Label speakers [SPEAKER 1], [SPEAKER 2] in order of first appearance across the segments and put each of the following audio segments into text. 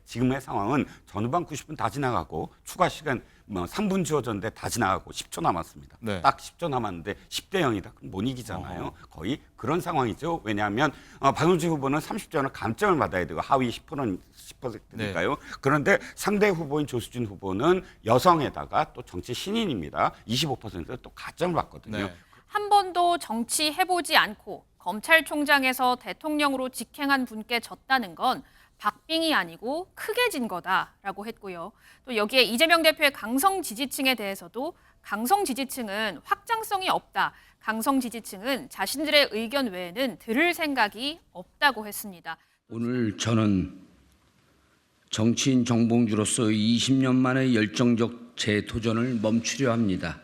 [SPEAKER 1] 지금의 상황은 전후반 90분 다 지나가고 추가 시간 3분 주어졌는데 다 지나가고 10초 남았습니다.
[SPEAKER 2] 네.
[SPEAKER 1] 딱 10초 남았는데 10대 0이다. 그럼 못 이기잖아요. 거의 그런 상황이죠. 왜냐하면 박용진 후보는 30점을 감점을 받아야 되고 하위 10%니까요. 그런데 상대 후보인 조수진 후보는 여성에다가 또 정치 신인입니다. 25%또 가점을 받거든요.
[SPEAKER 2] 네.
[SPEAKER 3] 한 번도 정치해보지 않고 검찰총장에서 대통령으로 직행한 분께 졌다는 건 박빙이 아니고 크게 진 거다라고 했고요. 또 여기에 이재명 대표의 강성 지지층에 대해서도 강성 지지층은 확장성이 없다. 강성 지지층은 자신들의 의견 외에는 들을 생각이 없다고 했습니다.
[SPEAKER 4] 오늘 저는 정치인 정봉주로서 20년 만의 열정적 재도전을 멈추려 합니다.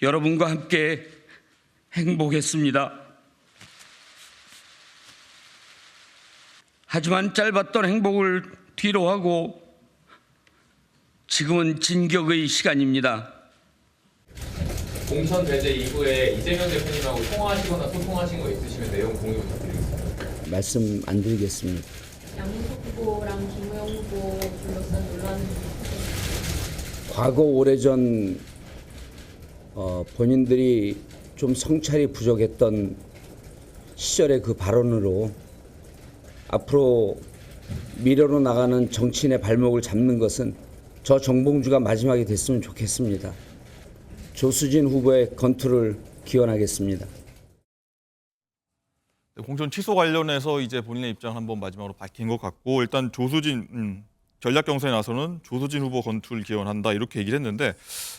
[SPEAKER 4] 여러분과 함께 행복했습니다. 하지만 짧았던 행복을 뒤로하고 지금은 진격의 시간입니다.
[SPEAKER 5] 공천 배제 이후에 이재명 대표님하고 통화하시거나 소통하신 거 있으시면 내용 공유 부탁드리겠습니다.
[SPEAKER 4] 말씀 안 드리겠습니다.
[SPEAKER 6] 양문석 후보랑 김우영 후보 둘러싼 논란.
[SPEAKER 4] 과거 오래전 본인들이 좀 성찰이 부족했던 시절의 그 발언으로 앞으로 미래로 나가는 정치인의 발목을 잡는 것은 저 정봉주가 마지막이 됐으면 좋겠습니다. 조수진 후보의 건투를 기원하겠습니다.
[SPEAKER 2] 공천 취소 관련해서 이제 본인의 입장을 한번 마지막으로 밝힌 것 같고, 일단 조수진 전략 경선에 나서는 조수진 후보 건투를 기원한다 이렇게 얘기를 했는데,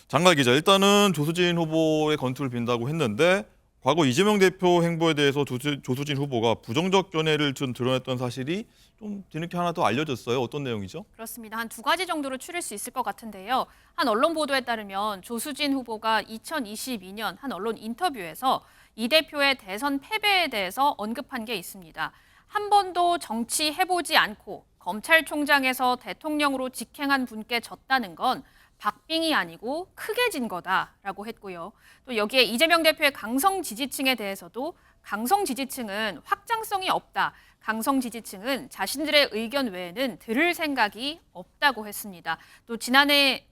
[SPEAKER 2] 장갈 기자, 일단은 조수진 후보의 건투를 빈다고 했는데 과거 이재명 대표 행보에 대해서 조수진 후보가 부정적 견해를 좀 드러냈던 사실이 좀 뒤늦게 하나 더 알려졌어요. 어떤 내용이죠?
[SPEAKER 3] 그렇습니다. 한 두 가지 정도로 추릴 수 있을 것 같은데요. 한 언론 보도에 따르면 조수진 후보가 2022년 한 언론 인터뷰에서 이 대표의 대선 패배에 대해서 언급한 게 있습니다. 한 번도 정치해보지 않고 검찰총장에서 대통령으로 직행한 분께 졌다는 건 박빙이 아니고 크게 진 거다라고 했고요. 또 여기에 이재명 대표의 강성 지지층에 대해서도 강성 지지층은 확장성이 없다. 강성 지지층은 자신들의 의견 외에는 들을 생각이 없다고 했습니다. 또 지난해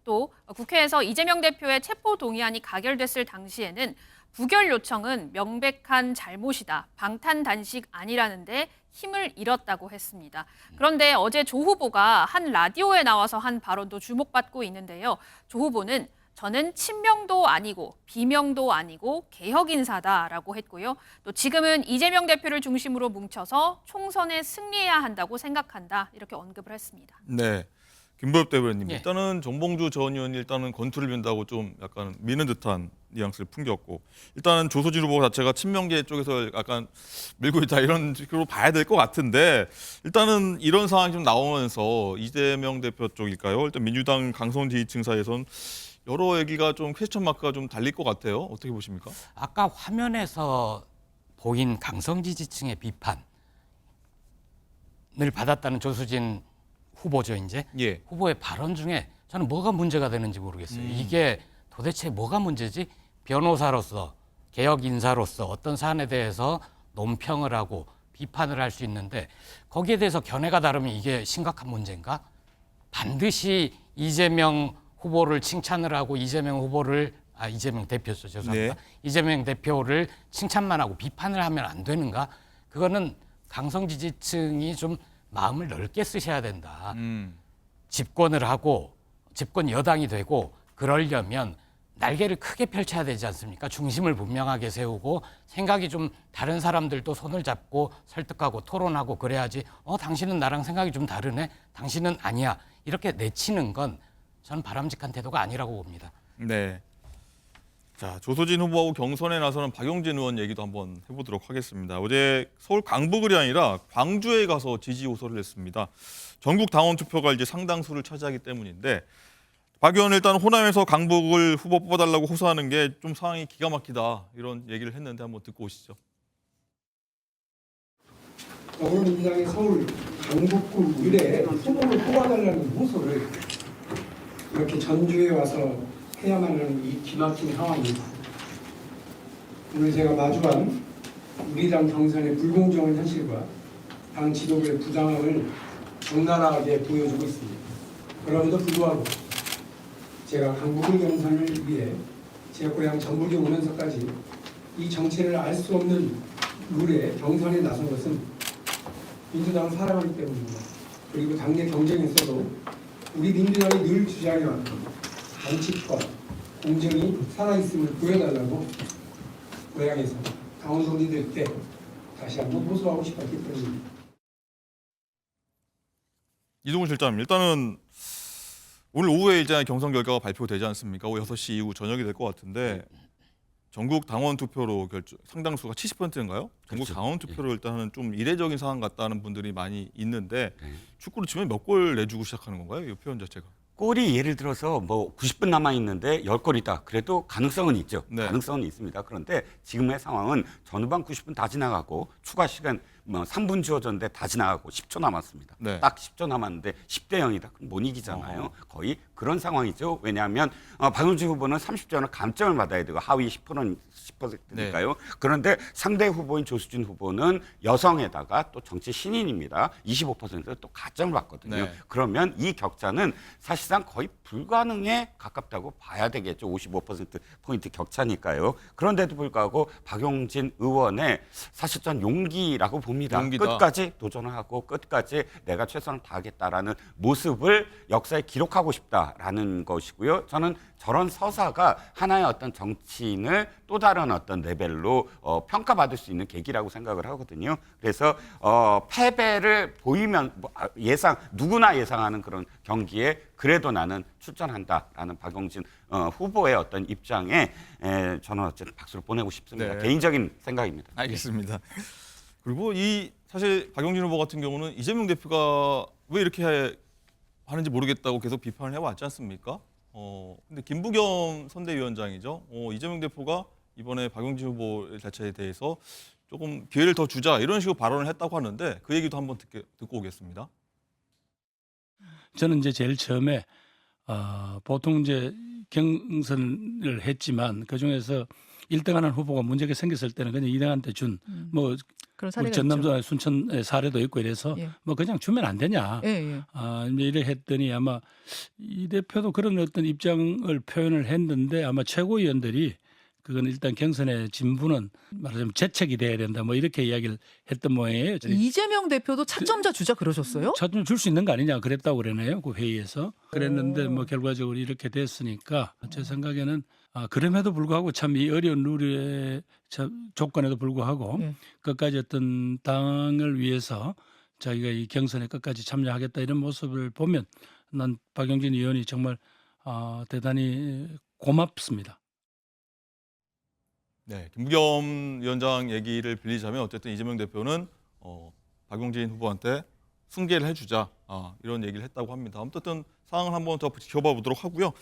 [SPEAKER 3] 또 국회에서 이재명 대표의 체포 동의안이 가결됐을 당시에는 부결 요청은 명백한 잘못이다. 방탄 단식 아니라는데 힘을 잃었다고 했습니다. 그런데 어제 조 후보가 한 라디오에 나와서 한 발언도 주목받고 있는데요. 조 후보는 저는 친명도 아니고 비명도 아니고 개혁 인사다라고 했고요. 또 지금은 이재명 대표를 중심으로 뭉쳐서 총선에 승리해야 한다고 생각한다. 이렇게 언급을 했습니다.
[SPEAKER 2] 네. 김보엽 대변인,
[SPEAKER 7] 예.
[SPEAKER 2] 일단은 정봉주 전 의원이 일단은 건투를 빈다고 좀 약간 미는 듯한 뉘앙스를 풍겼고, 일단은 조수진 후보 자체가 친명계 쪽에서 약간 밀고 있다 이런 식으로 봐야 될 것 같은데, 일단은 이런 상황이 좀 나오면서 이재명 대표 쪽일까요? 일단 민주당 강성 지지층 사이에선 여러 얘기가 좀 퀘스천 마크가 좀 달릴 것 같아요. 어떻게 보십니까?
[SPEAKER 7] 아까 화면에서 보인 강성 지지층의 비판을 받았다는 조수진 후보죠, 이제.
[SPEAKER 2] 예.
[SPEAKER 7] 후보의 발언 중에 저는 뭐가 문제가 되는지 모르겠어요. 이게 도대체 뭐가 문제지? 변호사로서, 개혁 인사로서 어떤 사안에 대해서 논평을 하고 비판을 할 수 있는데 거기에 대해서 견해가 다르면 이게 심각한 문제인가? 반드시 이재명 후보를 칭찬을 하고 이재명 대표죠, 죄송합니다.
[SPEAKER 2] 네.
[SPEAKER 7] 이재명 대표를 칭찬만 하고 비판을 하면 안 되는가? 그거는 강성 지지층이 좀 마음을 넓게 쓰셔야 된다. 집권을 하고 집권 여당이 되고 그러려면 날개를 크게 펼쳐야 되지 않습니까? 중심을 분명하게 세우고 생각이 좀 다른 사람들도 손을 잡고 설득하고 토론하고 그래야지 당신은 나랑 생각이 좀 다르네? 당신은 아니야. 이렇게 내치는 건 저는 바람직한 태도가 아니라고 봅니다.
[SPEAKER 2] 네. 자, 조수진 후보하고 경선에 나서는 박용진 의원 얘기도 한번 해보도록 하겠습니다. 어제 서울 강북을이 아니라 광주에 가서 지지 호소를 했습니다. 전국 당원 투표가 이제 상당수를 차지하기 때문인데, 박 의원은 일단 호남에서 강북을 후보 뽑아달라고 호소하는 게 좀 상황이 기가 막히다 이런 얘기를 했는데 한번 듣고 오시죠.
[SPEAKER 8] 더불어민주당이 서울 강북구 의뢰에 후보를 뽑아달라는 호소를 이렇게 전주에 와서 해야만 하는 이 기막힌 상황입니다. 오늘 제가 마주한 우리 당 경선의 불공정한 현실과 당 지도부의 부당함을 적나라하게 보여주고 있습니다. 그럼에도 불구하고 제가 강북을 경선을 위해 제 고향 전북에 오면서까지 이 정체를 알 수 없는 룰에 경선에 나선 것은 민주당을 사랑하기 때문입니다. 그리고 당내 경쟁에서도 우리 민주당이 늘 주장해왔던 정치권, 공정이 살아있음을 보여달라고 고향에서 강원도민이 될 때 다시 한번 호소하고 싶었기 때문입니다.
[SPEAKER 2] 이동훈 실장님, 일단은 오늘 오후에 이제 경선 결과가 발표되지 않습니까? 오후 6시 이후 저녁이 될 것 같은데 전국 당원 투표로 상당수가 70%인가요? 전국
[SPEAKER 1] 그렇죠.
[SPEAKER 2] 당원 투표를 일단은 좀 이례적인 상황 같다는 분들이 많이 있는데
[SPEAKER 1] 네.
[SPEAKER 2] 축구를 치면 몇 골 내주고 시작하는 건가요? 이 표현 자체가.
[SPEAKER 1] 골이 예를 들어서 뭐 90분 남아 있는데 10골이다. 그래도 가능성은 있죠.
[SPEAKER 2] 네.
[SPEAKER 1] 가능성은 있습니다. 그런데 지금의 상황은 전후반 90분 다 지나가고 추가 시간 뭐 3분 주어졌는데 다 지나가고 10초 남았습니다.
[SPEAKER 2] 네.
[SPEAKER 1] 딱 10초 남았는데 10대 0이다. 그럼 못 이기잖아요. 거의 그런 상황이죠. 왜냐하면 박용진 후보는 30전을 감점을 받아야 되고 하위 10%니까요.
[SPEAKER 2] 네.
[SPEAKER 1] 그런데 상대 후보인 조수진 후보는 여성에다가 또 정치 신인입니다. 25%를 또 가점을 받거든요.
[SPEAKER 2] 네.
[SPEAKER 1] 그러면 이 격차는 사실상 거의 불가능에 가깝다고 봐야 되겠죠. 55%포인트 격차니까요. 그런데도 불구하고 박용진 의원의 사실 전 용기라고 봅니다.
[SPEAKER 2] 용기다.
[SPEAKER 1] 끝까지 도전하고 끝까지 내가 최선을 다하겠다라는 모습을 역사에 기록하고 싶다라는 것이고요. 저는 저런 서사가 하나의 어떤 정치인을 또 다른 어떤 레벨로 평가받을 수 있는 계기라고 생각을 하거든요. 그래서 패배를 보이면 누구나 예상하는 그런 경기에 그래도 나는 출전한다라는 박용진 후보의 어떤 입장에 저는 어쨌든 박수를 보내고 싶습니다.
[SPEAKER 2] 네.
[SPEAKER 1] 개인적인 생각입니다.
[SPEAKER 2] 알겠습니다. 그리고 사실 박용진 후보 같은 경우는 이재명 대표가 왜 이렇게 하는지 모르겠다고 계속 비판을 해왔지 않습니까? 근데 김부겸 선대위원장이죠. 이재명 대표가 이번에 박용진 후보 자체에 대해서 조금 기회를 더 주자 이런 식으로 발언을 했다고 하는데 그 얘기도 한번 듣고 오겠습니다.
[SPEAKER 9] 저는 이제 제일 처음에 보통 이제 경선을 했지만 그 중에서 1등하는 후보가 문제가 생겼을 때는 그냥 2등한테 준 뭐
[SPEAKER 10] 그런 사례가
[SPEAKER 9] 전남도 순천 사례도 있고 이래서
[SPEAKER 10] 예.
[SPEAKER 9] 뭐 그냥 주면 안 되냐.
[SPEAKER 10] 예.
[SPEAKER 9] 이제 이래 했더니 아마 이 대표도 그런 어떤 입장을 표현을 했는데 아마 최고위원들이 그건 일단 경선의 진부는 말하자면 재책이 돼야 된다 뭐 이렇게 이야기를 했던 모양이에요.
[SPEAKER 10] 이재명 대표도 차점자 주자 그러셨어요?
[SPEAKER 9] 차점 줄 수 있는 거 아니냐 그랬다고 그러네요. 그 회의에서. 그랬는데 뭐 결과적으로 이렇게 됐으니까 제 생각에는 그럼에도 불구하고 참 이 어려운 룰의 조건에도 불구하고
[SPEAKER 10] 예.
[SPEAKER 9] 끝까지 어떤 당을 위해서 자기가 이 경선에 끝까지 참여하겠다 이런 모습을 보면 난 박용진 의원이 정말 대단히 고맙습니다.
[SPEAKER 2] 네, 김부겸 위원장 얘기를 빌리자면 어쨌든 이재명 대표는 박용진 후보한테 승계를 해주자 이런 얘기를 했다고 합니다. 어쨌든 상황을 한번 더 지켜봐 보도록 하고요.